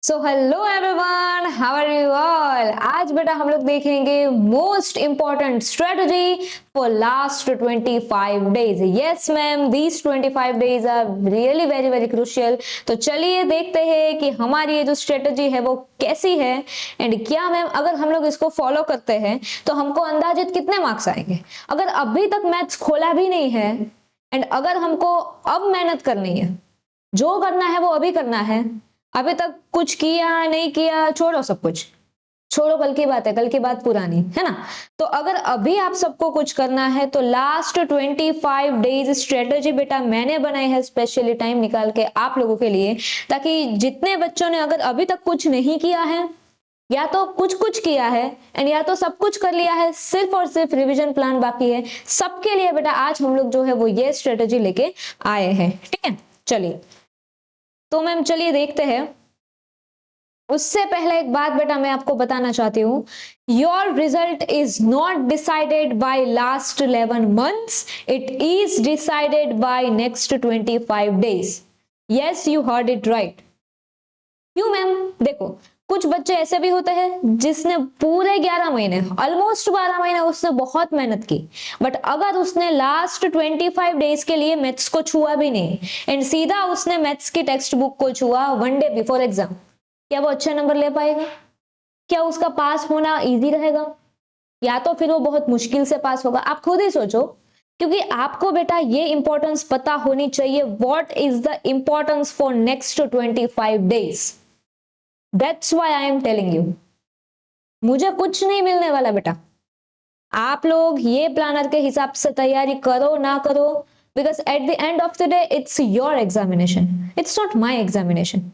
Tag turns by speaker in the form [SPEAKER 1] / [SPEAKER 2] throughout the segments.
[SPEAKER 1] So hello everyone, how are you all. आज बेटा हम लोग देखेंगे most important strategy for last 25 days. Yes ma'am, these 25 days are really very very crucial. तो चलिए देखते हैं कि हमारी ये जो स्ट्रेटजी है वो कैसी है एंड क्या मैम अगर हम लोग इसको फॉलो करते हैं तो हमको अंदाजित कितने मार्क्स आएंगे। अगर अभी तक मैथ्स खोला भी नहीं है एंड अगर हमको अब मेहनत करनी है, जो करना है वो अभी करना है, अभी तक कुछ किया नहीं किया छोड़ो, सब कुछ छोड़ो, कल की बात है, कल की बात पुरानी है ना। तो अगर अभी आप सबको कुछ करना है तो लास्ट 25 डेज स्ट्रेटजी बेटा मैंने बनाई है स्पेशली टाइम निकाल के आप लोगों के लिए, ताकि जितने बच्चों ने अगर अभी तक कुछ नहीं किया है या तो कुछ कुछ किया है एंड या तो सब कुछ कर लिया है, सिर्फ और सिर्फ रिवीजन प्लान बाकी है, सबके लिए बेटा आज हम लोग जो है वो ये स्ट्रेटजी लेके आए हैं। ठीक है, चलिए तो मैम चलिए देखते हैं। उससे पहले एक बात बेटा मैं आपको बताना चाहती हूँ, your result is not decided by last 11 months, it is decided by next 25 days. Yes, you heard it right. क्यों मैम? देखो, कुछ बच्चे ऐसे भी होते हैं जिसने पूरे 11 महीने, ऑलमोस्ट 12 महीने उसने बहुत मेहनत की, बट अगर उसने लास्ट 25 डेज के लिए मैथ्स को छुआ भी नहीं एंड सीधा उसने मैथ्स की टेक्स्ट बुक को छुआ वन डे बिफोर एग्जाम, क्या वो अच्छे नंबर ले पाएगा? क्या उसका पास होना इजी रहेगा या तो फिर वो बहुत मुश्किल से पास होगा? आप खुद ही सोचो, क्योंकि आपको बेटा ये इंपॉर्टेंस पता होनी चाहिए, what is the importance for next 25 days. That's why I am telling you. मुझे कुछ नहीं मिलने वाला बेटा, आप लोग ये प्लानर के हिसाब से तैयारी करो ना करो, because at the end of the day it's your examination, it's not my examination.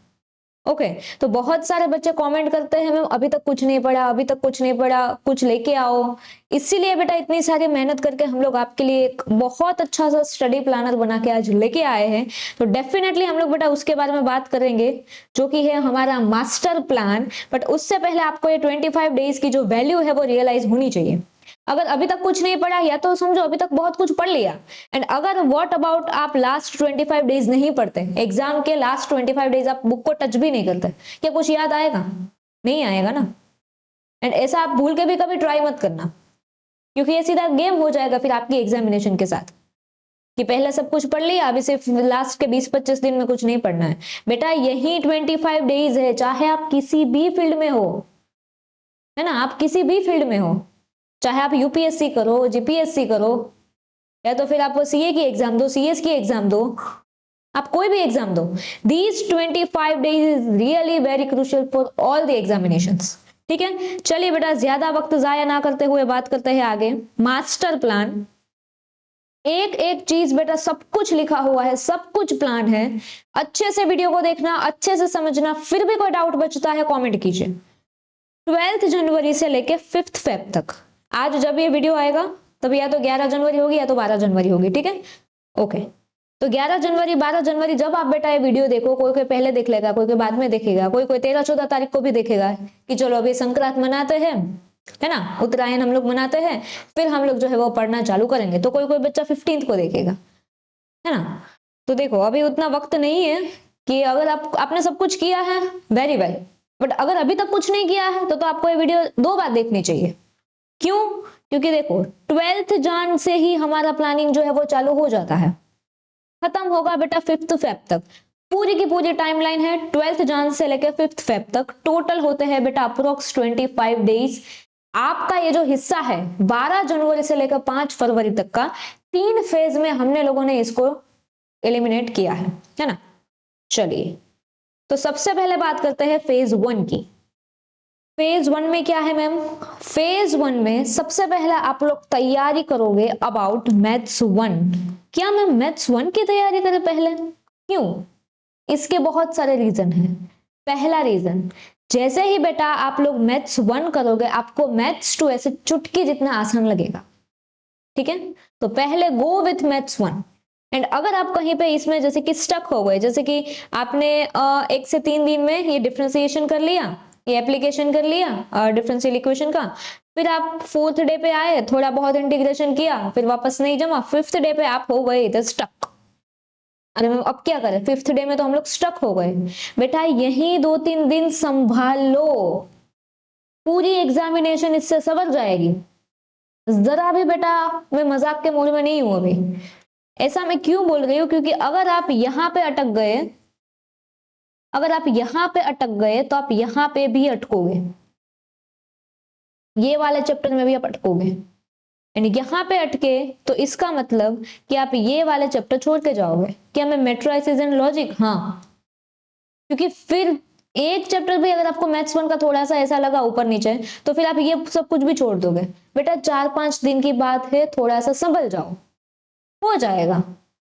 [SPEAKER 1] Okay तो बहुत सारे बच्चे कमेंट करते हैं मैम अभी तक कुछ नहीं पढ़ा, अभी तक कुछ नहीं पढ़ा, कुछ लेके आओ। इसीलिए बेटा इतनी सारी मेहनत करके हम लोग आपके लिए एक बहुत अच्छा सा स्टडी प्लानर बना के आज लेके आए हैं। तो डेफिनेटली हम लोग बेटा उसके बारे में बात करेंगे, जो कि है हमारा मास्टर प्लान। बट उससे पहले आपको ये 25 डेज की जो वैल्यू है वो रियलाइज होनी चाहिए। अगर अभी तक कुछ नहीं पढ़ा या तो समझो अभी तक बहुत कुछ पढ़ लिया, एंड अगर व्हाट अबाउट आप लास्ट 25 डेज नहीं पढ़ते, एग्जाम के लास्ट 25 डेज आप बुक को टच भी नहीं करते, क्या कुछ याद आएगा? नहीं आएगा ना। एंड ऐसा आप भूल के भी कभी ट्राई मत करना, क्योंकि ये सीधा गेम हो जाएगा फिर आपकी एग्जामिनेशन के साथ कि पहले सब कुछ पढ़ लिया, अभी सिर्फ लास्ट के 20-25 दिन में कुछ नहीं पढ़ना है। बेटा यही 25 डेज है, चाहे आप किसी भी फील्ड में हो, है ना, आप किसी भी फील्ड में हो, चाहे आप यूपीएससी करो, जीपीएससी करो, या तो फिर आप सीए की एग्जाम दो, सीएस की एग्जाम दो, आप कोई भी एग्जाम दो, these 25 days is really very crucial for all the examinations. ठीक है, चलिए बेटा ज्यादा वक्त जाया ना करते हुए बात करते हैं आगे। मास्टर प्लान, एक एक चीज बेटा सब कुछ लिखा हुआ है, सब कुछ प्लान है। अच्छे से वीडियो को देखना, अच्छे से समझना, फिर भी कोई डाउट बचता है कमेंट कीजिए। 12 जनवरी से लेके 5 फेब तक, आज जब ये वीडियो आएगा तब या तो 11 जनवरी होगी या तो 12 जनवरी होगी। ठीक है, ओके तो 11 जनवरी 12 जनवरी जब आप बेटा ये वीडियो देखो, कोई कोई पहले देख लेगा, कोई कोई बाद में देखेगा, कोई कोई 13-14 तारीख को भी देखेगा कि चलो अभी संक्रांत मनाते हैं, है ना, उत्तरायण हम लोग मनाते हैं, फिर हम लोग जो है वो पढ़ना चालू करेंगे। तो कोई कोई बच्चा 15 को देखेगा, है ना। तो देखो अभी उतना वक्त नहीं है कि अगर आपने सब कुछ किया है वेरी वेल, बट अगर अभी तक कुछ नहीं किया है तो आपको ये वीडियो 2 बार देखनी चाहिए। क्यों? क्योंकि देखो 12 जन से ही हमारा प्लानिंग जो है वो चालू हो जाता है, खत्म होगा बेटा 5 फेब तक। पूरी की पूरी टाइमलाइन है 12 जन से लेकर 5 फेब तक, टोटल होते हैं बेटा अप्रोक्स 25 डेज। आपका ये जो हिस्सा है 12 जनवरी से लेकर 5 फरवरी तक का, 3 फेज में हमने लोगों ने इसको एलिमिनेट किया है ना। चलिए तो सबसे पहले बात करते हैं फेज 1 की। फेज 1 में क्या है मैम? फेज 1 में सबसे पहले आप लोग तैयारी करोगे अबाउट मैथ्स 1। क्या मैम मैथ्स 1 की तैयारी करें पहले? क्यों? इसके बहुत सारे रीजन हैं। पहला रीजन, जैसे ही बेटा आप लोग मैथ्स 1 करोगे आपको मैथ्स 2 ऐसे चुटकी जितना आसान लगेगा। ठीक है, तो पहले गो विथ मैथ्स 1। एंड अगर आप कहीं पे इसमें जैसे कि स्टक हो गए, जैसे कि आपने 1 से 3 दिन में ये डिफरेंशिएशन कर लिया, ये एप्लीकेशन कर लिया डिफरेंशियल इक्वेशन का, फिर आप 4th डे पे आए, थोड़ा बहुत इंटीग्रेशन किया, फिर वापस नहीं जमा, 5th डे पे आप हो गए इधर स्टक। अरे मैम अब क्या करें, 5th डे में तो हम लोग स्टक हो गए। बेटा यही 2-3 दिन संभाल लो, पूरी एग्जामिनेशन इससे सवर जाएगी। जरा भी बेटा मैं मजाक के मूड में नहीं हूं अभी। ऐसा मैं क्यों बोल रही हूँ, क्योंकि अगर आप यहाँ पे अटक गए, अगर आप यहाँ पे अटक गए तो आप यहाँ पे भी अटकोगे, ये वाले चैप्टर में भी आप अटकोगे। एंड यहाँ पे अटके तो इसका मतलब कि आप ये वाले चैप्टर छोड़ के जाओगे। क्या मैं मेट्राइसिस एंड लॉजिक, हाँ, क्योंकि फिर एक चैप्टर भी अगर आपको मैथ्स 1 का थोड़ा सा ऐसा लगा ऊपर नीचे, तो फिर आप ये सब कुछ भी छोड़ दोगे। बेटा 4-5 दिन की बात है, थोड़ा सा संभल जाओ, हो जाएगा,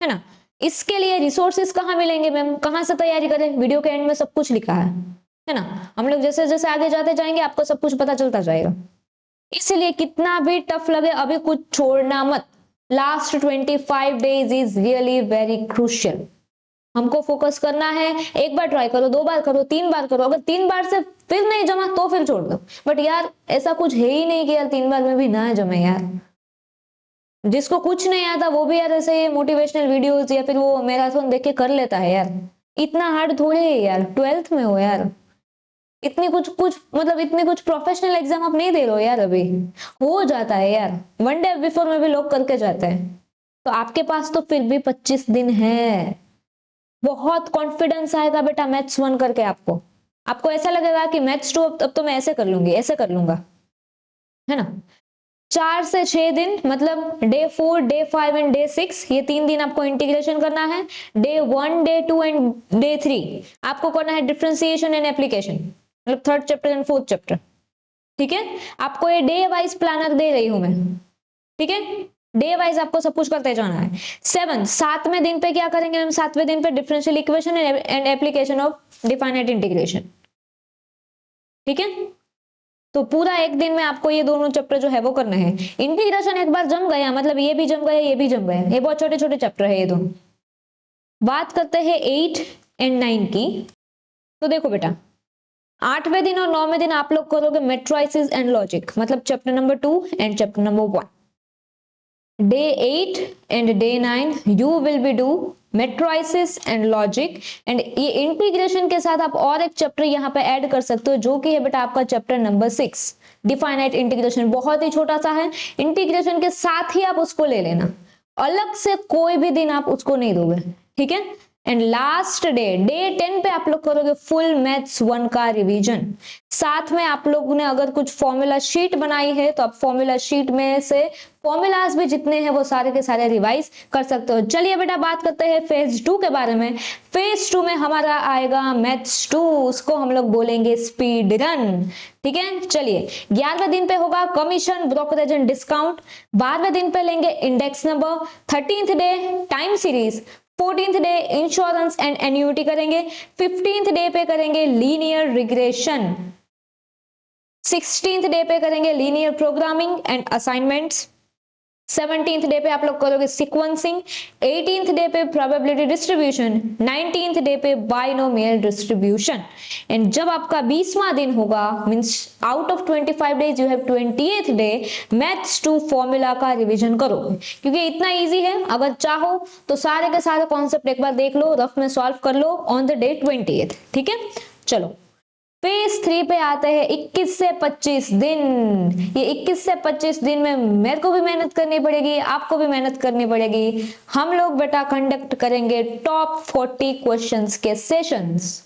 [SPEAKER 1] है ना। इसके लिए रिसोर्सेज कहाँ मिलेंगे मैम, कहाँ से तैयारी करें, वीडियो के एंड में सब कुछ लिखा है ना। हम लोग जैसे जैसे आगे जाते जाएंगे आपको सब कुछ पता चलता जाएगा। इसलिए कितना भी टफ लगे अभी कुछ छोड़ना मत। Last 25 days is really very crucial. हमको फोकस करना है। एक बार ट्राई करो, 2 बार करो, 3 बार करो, अगर 3 बार से फिर नहीं जमा तो फिर छोड़ दो। बट यार ऐसा कुछ है ही नहीं कि यार 3 बार में भी ना जमे यार। जिसको कुछ नहीं आता वो भी यार ऐसे मोटिवेशनल वीडियोस या फिर वो मैराथन देख के कर लेता है यार। इतना हार्ड थोड़े है यार, 12th में हो यार, इतनी कुछ मतलब इतने कुछ प्रोफेशनल एग्जाम आप नहीं दे रहे हो यार, अभी हो जाता है यार। 1 डे बिफोर में भी लोग करके जाते हैं, तो आपके पास तो फिर भी 25 दिन है। बहुत कॉन्फिडेंस आएगा बेटा मैथ्स 1 करके। आपको ऐसा लगेगा कि मैथ्स 2 अब तो मैं ऐसे कर लूंगी, ऐसे कर लूंगा, है ना। 4 से 6 दिन मतलब डे 4, डे 5 एंड डे 6, ये 3 दिन आपको इंटीग्रेशन करना है। डे 1, डे 2 एंड डे 3 आपको करना है डिफरेंशिएशन एंड एप्लीकेशन, मतलब 3rd chapter and 4th chapter. ठीक है, आपको ये डे वाइज प्लानर दे रही हूं मैं, ठीक है, डे वाइज आपको सब कुछ करते जाना है। 7वें दिन पे क्या करेंगे हम, 7वें दिन पे differential equation and application of definite integration. ठीक है, तो पूरा एक दिन में आपको ये दोनों चैप्टर जो है वो करना है। इंटीग्रेशन एक बार जम गया मतलब ये भी जम गया, ये भी जम गया, ये बहुत छोटे छोटे चैप्टर है ये दोनों। बात करते हैं 8 एंड 9 की। तो देखो बेटा 8वें दिन और 9वें दिन आप लोग करोगे मेट्राइसिस एंड लॉजिक, मतलब chapter number 2 and chapter number 1। Day 8 and day 9 you will be do matrices and logic. And ये इंटीग्रेशन के साथ आप और एक चैप्टर यहाँ पे ऐड कर सकते हो, जो कि है बेटा आपका चैप्टर नंबर 6 डिफाइनाइट इंटीग्रेशन। बहुत ही छोटा सा है, इंटीग्रेशन के साथ ही आप उसको ले लेना, अलग से कोई भी दिन आप उसको नहीं दोगे। ठीक है, एंड लास्ट डे, डे 10 पे आप लोग करोगे फुल मैथ्स 1 का रिवीजन। साथ में आप लोगों ने अगर कुछ फॉर्मूला शीट बनाई है तो आप फॉर्मूला शीट में से फॉर्मूलाज भी जितने हैं वो सारे के सारे रिवाइज कर सकते हो। चलिए बेटा बात करते हैं फेज 2 के बारे में। फेज 2 में हमारा आएगा मैथ्स 2, उसको हम लोग बोलेंगे स्पीड रन। ठीक है, चलिए 11वें दिन पे होगा कमीशन, ब्रोकरेज एंड डिस्काउंट। 12वें दिन पे लेंगे index number. 13th day time series. 14th day insurance and annuity करेंगे। 15th डे पे करेंगे लीनियर रिग्रेशन। 16th डे पे करेंगे linear programming and assignments. 17th day पे आप लोग करोगे सीक्वेंसिंग। 18th डे पे प्रोबेबिलिटी डिस्ट्रीब्यूशन। 19th डे पे बाइनोमियल डिस्ट्रीब्यूशन। एंड जब आपका 20वां दिन होगा, means out of 25 days you have 20th day maths 2 formula का रिवीजन करो, क्योंकि इतना इजी है। अगर चाहो तो सारे के सारे कॉन्सेप्ट एक बार देख लो, रफ में सॉल्व कर लो ऑन द डे 20th। ठीक है, चलो फेज 3 पे आते हैं 21 से 25 दिन। ये 21 से 25 दिन में मेरे को भी मेहनत करनी पड़ेगी, आपको भी मेहनत करनी पड़ेगी। हम लोग बेटा कंडक्ट करेंगे टॉप 40 क्वेश्चंस के सेशंस।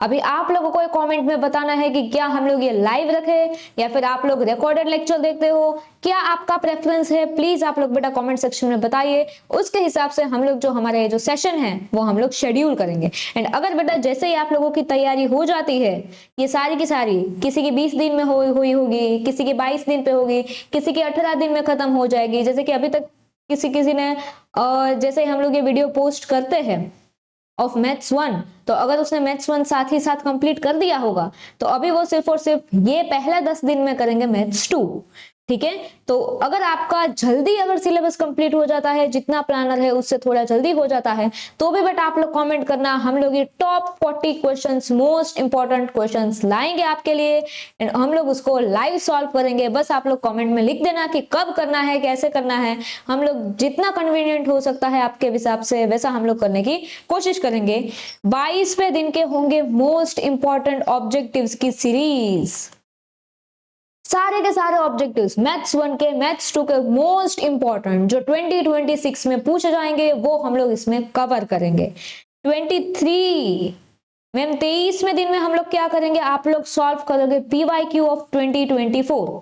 [SPEAKER 1] अभी आप लोगों को कमेंट में बताना है कि क्या हम लोग ये लाइव रखें या फिर आप लोग रिकॉर्डेड लेक्चर देखते हो, क्या आपका प्रेफरेंस है, प्लीज आप लोग बेटा कमेंट सेक्शन में बताइए। उसके हिसाब से हम लोग जो हमारे जो सेशन है वो हम लोग शेड्यूल करेंगे। एंड अगर बेटा जैसे ही आप लोगों की तैयारी हो जाती है, ये सारी की सारी, किसी की 20 दिन में हुई होगी, किसी की 22 दिन पे होगी, किसी की 18 दिन में खत्म हो जाएगी, जैसे कि अभी तक किसी ने जैसे हम लोग ये वीडियो पोस्ट करते हैं ऑफ मैथ्स 1, तो अगर उसने मैथ्स 1 साथ ही साथ कंप्लीट कर दिया होगा तो अभी वो सिर्फ और सिर्फ ये पहला 10 दिन में करेंगे मैथ्स 2। ठीक है। तो अगर आपका जल्दी अगर सिलेबस कंप्लीट हो जाता है, जितना प्लानर है उससे थोड़ा जल्दी हो जाता है, तो भी बेटा आप लोग कमेंट करना, हम लोग ये top 40 questions, most important questions लाएंगे आपके लिए एंड हम लोग उसको लाइव सॉल्व करेंगे। बस आप लोग कमेंट में लिख देना कि कब करना है, कैसे करना है। हम लोग जितना कन्वीनियंट हो सकता है आपके हिसाब से वैसा हम लोग करने की कोशिश करेंगे। 22वें दिन के होंगे मोस्ट इंपॉर्टेंट ऑब्जेक्टिव्स की सीरीज। सारे के सारे ऑब्जेक्टिव्स मैथ्स 1 के, मैथ्स 2 के मोस्ट इंपॉर्टेंट जो 2026 में पूछे जाएंगे वो हम लोग इसमें कवर करेंगे। 23 मैम 23वें दिन में हम लोग क्या करेंगे, आप लोग सॉल्व करोगे PYQ ऑफ 2024।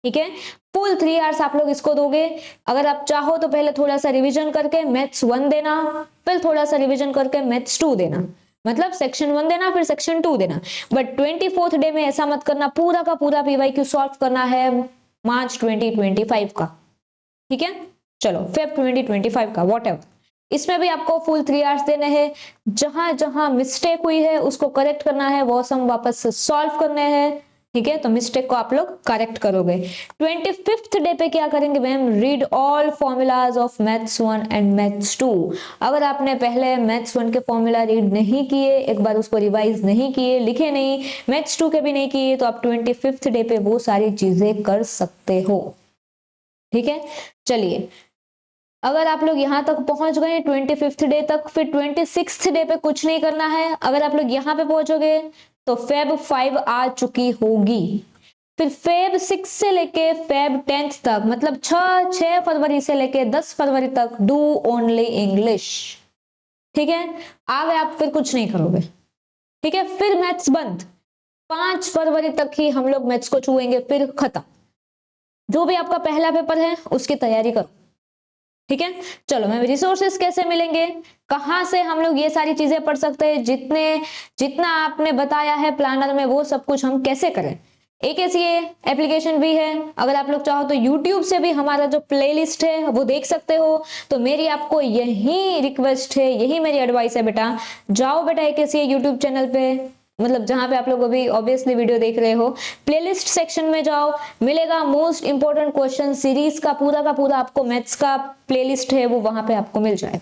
[SPEAKER 1] ठीक है, फुल 3 आवर्स आप लोग इसको दोगे। अगर आप चाहो तो पहले थोड़ा सा रिवीजन करके मैथ्स 1 देना, फिर थोड़ा सा रिवीजन करके मैथ्स 2 देना, मतलब सेक्शन 1 देना फिर सेक्शन 2 देना। बट 24th डे में ऐसा मत करना, पूरा का पूरा PYQ सॉल्व करना है मार्च 2025 का। ठीक है, चलो फेब 2025 का वॉट इसमें भी आपको फुल 3 आवर्स देने हैं। जहां जहां मिस्टेक हुई है उसको करेक्ट करना है, वो सम वापस से सॉल्व करने हैं। ठीक है, तो मिस्टेक को आप लोग करेक्ट करोगे। 25th डे पे क्या करेंगे ma'am, read all formulas of maths 1 and maths 2। अगर आपने पहले मैथ्स 1 के फॉर्मूला रीड नहीं किए, एक बार उसको रिवाइज नहीं किए, लिखे नहीं, मैथ्स 2 के भी नहीं किए, तो आप 25th डे पे वो सारी चीजें कर सकते हो। ठीक है, चलिए अगर आप लोग यहां तक पहुंच गए 25th डे तक, फिर 26th डे पे कुछ नहीं करना है। अगर आप लोग यहां पे पहुंचोगे तो फेब 5 आ चुकी होगी, फिर फेब 6 से लेके फेब 10 तक, मतलब 6 फरवरी से लेके 10 फरवरी तक डू ओनली इंग्लिश। ठीक है, आगे आप फिर कुछ नहीं करोगे। ठीक है, फिर मैथ्स बंद, 5 फरवरी तक ही हम लोग मैथ्स को छुएंगे, फिर खत्म। जो भी आपका पहला पेपर है उसकी तैयारी करो। ठीक है, चलो मैम रिसोर्सेस कैसे मिलेंगे, कहां से हम लोग ये सारी चीजें पढ़ सकते हैं, जितना आपने बताया है प्लानर में वो सब कुछ हम कैसे करें। एक ऐसी एप्लीकेशन भी है, अगर आप लोग चाहो तो YouTube से भी हमारा जो प्लेलिस्ट है वो देख सकते हो। तो मेरी आपको यही रिक्वेस्ट है, यही मेरी एडवाइस है बेटा, जाओ बेटा एक ऐसी YouTube चैनल पे, मतलब जहां पे आप लोग अभी ऑब्वियसली वीडियो देख रहे हो, प्लेलिस्ट सेक्शन में जाओ, मिलेगा मोस्ट इंपोर्टेंट क्वेश्चन सीरीज का पूरा आपको मैथ्स का प्लेलिस्ट है वो वहां पे आपको मिल जाए।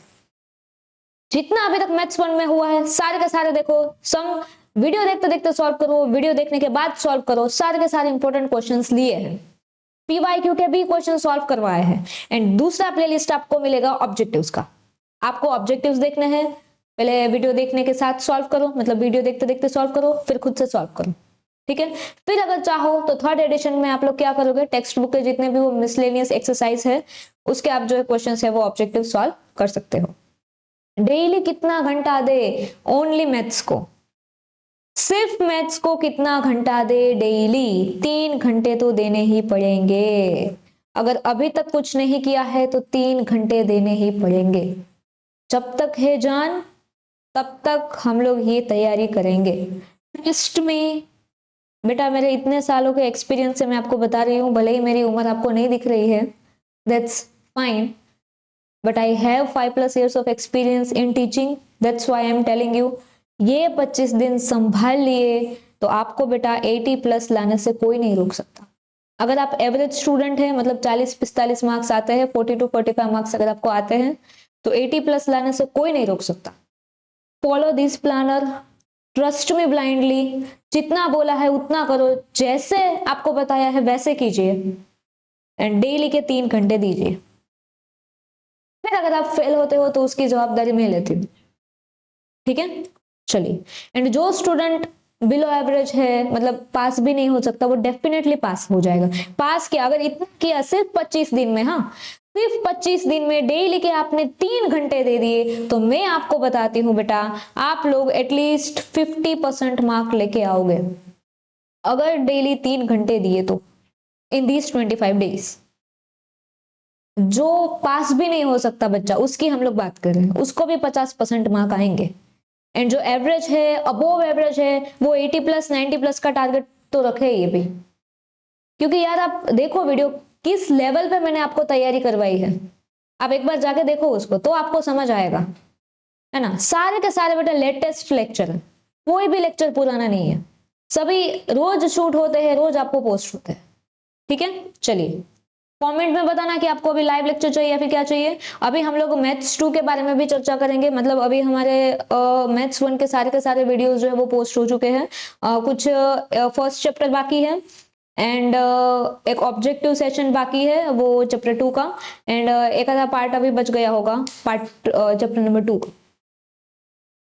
[SPEAKER 1] जितना अभी तक मैथ्स 1 में हुआ है सारे के सारे देखो, सम वीडियो देखते देखते सॉल्व करो, वीडियो देखने के बाद सॉल्व करो, सारे के सारे इंपोर्टेंट क्वेश्चंस लिए हैं, PYQ के भी क्वेश्चन सॉल्व करवाए हैं। एंड दूसरा प्लेलिस्ट आपको मिलेगा ऑब्जेक्टिव्स का, आपको ऑब्जेक्टिव्स देखने हैं, पहले वीडियो देखने के साथ सॉल्व करो, मतलब वीडियो देखते देखते सॉल्व करो, फिर खुद से सॉल्व करो। ठीक है, फिर अगर चाहो तो 3rd एडिशन में आप लोग क्या करोगे, टेक्स्ट बुक के जितने भी वो मिसलेनियस एक्सरसाइज है उसके आप जो है क्वेश्चन है वो ऑब्जेक्टिव सॉल्व कर सकते हो। डेली कितना घंटा दे, ओनली मैथ्स को, सिर्फ मैथ्स को कितना घंटा दे डेली, 3 घंटे तो देने ही पड़ेंगे। अगर अभी तक कुछ नहीं किया है तो 3 घंटे देने ही पड़ेंगे। जब तक है जान तब तक हम लोग ये तैयारी करेंगे। ट्रस्ट में बेटा, मेरे इतने सालों के एक्सपीरियंस से मैं आपको बता रही हूँ, भले ही मेरी उम्र आपको नहीं दिख रही है, that's fine, but I have 5+ years of experience in teaching, that's why I am telling you। ये 25 दिन संभाल लिए तो आपको बेटा 80+ लाने से कोई नहीं रोक सकता। अगर आप एवरेज स्टूडेंट हैं, मतलब 40-45 मार्क्स आते हैं, 40 to 45 मार्क्स अगर आपको आते हैं तो 80+ लाने से कोई नहीं रोक सकता। Follow this planner, trust me blindly, जितना बोला है उतना करो, जैसे आपको बताया है वैसे कीजिए एंड डेली के 3 घंटे दीजिए। फिर अगर आप फेल होते हो तो उसकी जवाबदारी मैं लेती हूँ। ठीक है, चलिए। एंड जो स्टूडेंट बिलो एवरेज है, मतलब पास भी नहीं हो सकता, वो डेफिनेटली पास हो जाएगा। पास किया अगर इतना किया सिर्फ 25 दिन में, हाँ सिर्फ 25 दिन में डेली के आपने 3 घंटे दे दिए, तो मैं आपको बताती हूँ बेटा, आप लोग एटलीस्ट 50% मार्क लेके आओगे अगर डेली 3 घंटे दिए तो, इन दीज 25 डेज। जो पास भी नहीं हो सकता बच्चा, उसकी हम लोग बात कर रहे हैं, उसको भी 50% मार्क आएंगे। एंड जो एवरेज है, अबोव एवरेज है, वो 80+ 90+ का टारगेट तो रखे ये भी, क्योंकि यार आप देखो वीडियो किस लेवल पे मैंने आपको तैयारी करवाई है, आप एक बार जाके देखो उसको तो आपको समझ आएगा, है ना। सारे के सारे बेटा लेटेस्ट लेक्चर है, कोई भी लेक्चर पुराना नहीं है, सभी रोज शूट होते हैं, रोज आपको पोस्ट होते हैं। ठीक है, चलिए कमेंट में बताना कि आपको अभी लाइव लेक्चर चाहिए या फिर क्या चाहिए। अभी हम लोग मैथ्स 2 के बारे में भी चर्चा करेंगे, मतलब अभी हमारे मैथ्स 1 के सारे वीडियोस जो है वो पोस्ट हो चुके हैं, कुछ फर्स्ट चैप्टर बाकी है एंड एक ऑब्जेक्टिव सेशन बाकी है वो चैप्टर 2 का, एंड एक आधा पार्ट अभी बच गया होगा, पार्ट चैप्टर नंबर 2 का।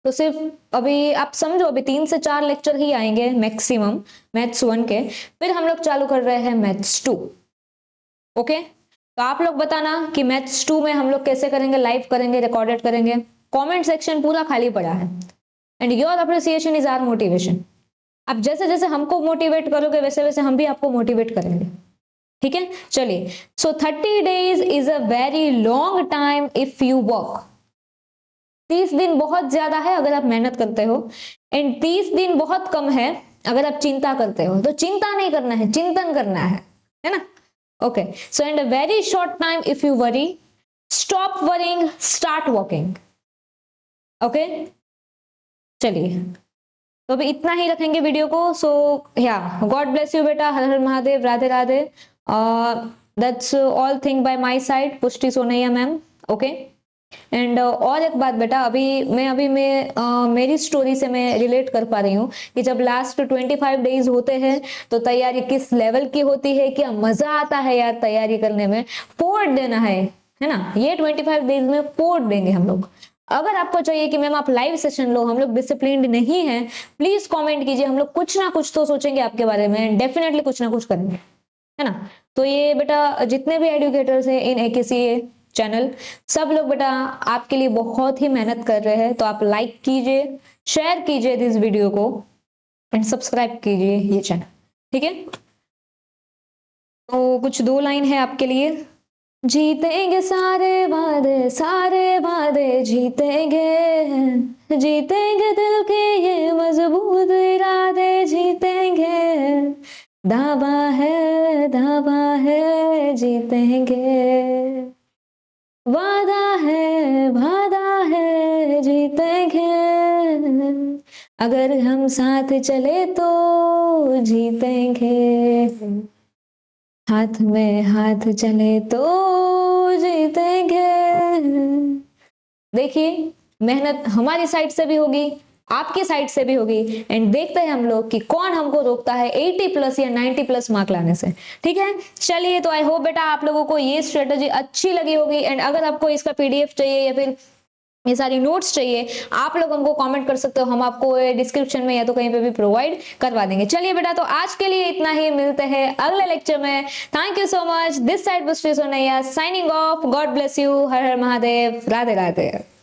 [SPEAKER 1] तो सिर्फ अभी आप समझो अभी 3 से 4 लेक्चर ही आएंगे मैक्सिमम मैथ्स 1 के, फिर हम लोग चालू कर रहे हैं मैथ्स 2। ओके, तो आप लोग बताना कि मैथ्स 2 में हम लोग कैसे करेंगे, लाइव करेंगे, रिकॉर्डेड करेंगे। कमेंट सेक्शन पूरा खाली पड़ा है and your appreciation is our motivation. आप जैसे जैसे हमको मोटिवेट करोगे वैसे वैसे हम भी आपको मोटिवेट करेंगे, ठीक है। चलिए, सो 30 days is a very long time if you work. 30 दिन बहुत ज्यादा है अगर आप मेहनत करते हो, एंड 30 दिन बहुत कम है अगर आप चिंता करते हो। तो चिंता नहीं करना है, चिंतन करना है ना। Okay, so in a very short time if you worry, stop worrying, start walking. Okay, चलिए तो अभी इतना ही रखेंगे वीडियो को। सो या गॉड ब्लेस यू बेटा, हर हर Mahadev, Radhe Radhe. That's all thing by my side, Pushti Sonaiya ma'am. Okay, and और एक बात बेटा, अभी मैं मेरी स्टोरी से मैं रिलेट कर पा रही हूँ कि जब लास्ट 25 डेज होते हैं तो तैयारी किस लेवल की होती है, क्या मजा आता है यार तैयारी करने में, पोर्ट देना है ना। ये 25 डेज में पोर्ट देंगे हम लोग। अगर आपको चाहिए कि मैम आप लाइव सेशन लो, हम लोग डिसिप्लिन्ड नहीं है, प्लीज कमेंट कीजिए, हम लोग कुछ ना कुछ तो सोचेंगे आपके बारे में, डेफिनेटली कुछ ना कुछ करेंगे, है ना। तो ये बेटा जितने भी एडुकेटर्स हैं इन AKCA चैनल, सब लोग बेटा आपके लिए बहुत ही मेहनत कर रहे हैं। तो आप लाइक कीजिए, शेयर कीजिए इस वीडियो को एंड सब्सक्राइब कीजिए ये चैनल, ठीक है। तो कुछ 2 लाइन है आपके लिए। जीतेंगे सारे वादे जीतेंगे, जीतेंगे दिल के ये मजबूत इरादे, जीतेंगे, दावा है जीतेंगे, वादा है जीतेंगे, अगर हम साथ चले तो जीतेंगे, हाथ में हाथ चले तो जीतेंगे। देखिए मेहनत हमारी साइड से भी होगी, आपकी साइड से भी होगी, एंड देखते हैं हम लोग कि कौन हमको रोकता है 80+ या 90+ मार्क लाने से, ठीक है। चलिए, तो आई होप बेटा आप लोगों को ये स्ट्रेटेजी अच्छी लगी होगी, एंड अगर आपको इसका PDF चाहिए या फिर ये सारी नोट्स चाहिए, आप लोग हमको कमेंट कर सकते हो, हम आपको डिस्क्रिप्शन में या तो कहीं पे भी प्रोवाइड करवा देंगे। चलिए बेटा, तो आज के लिए इतना ही, मिलते हैं अगले लेक्चर में। Thank you so much, this side Pushti Sonaiya signing off, God bless you, हर हर महादेव, राधे राधे।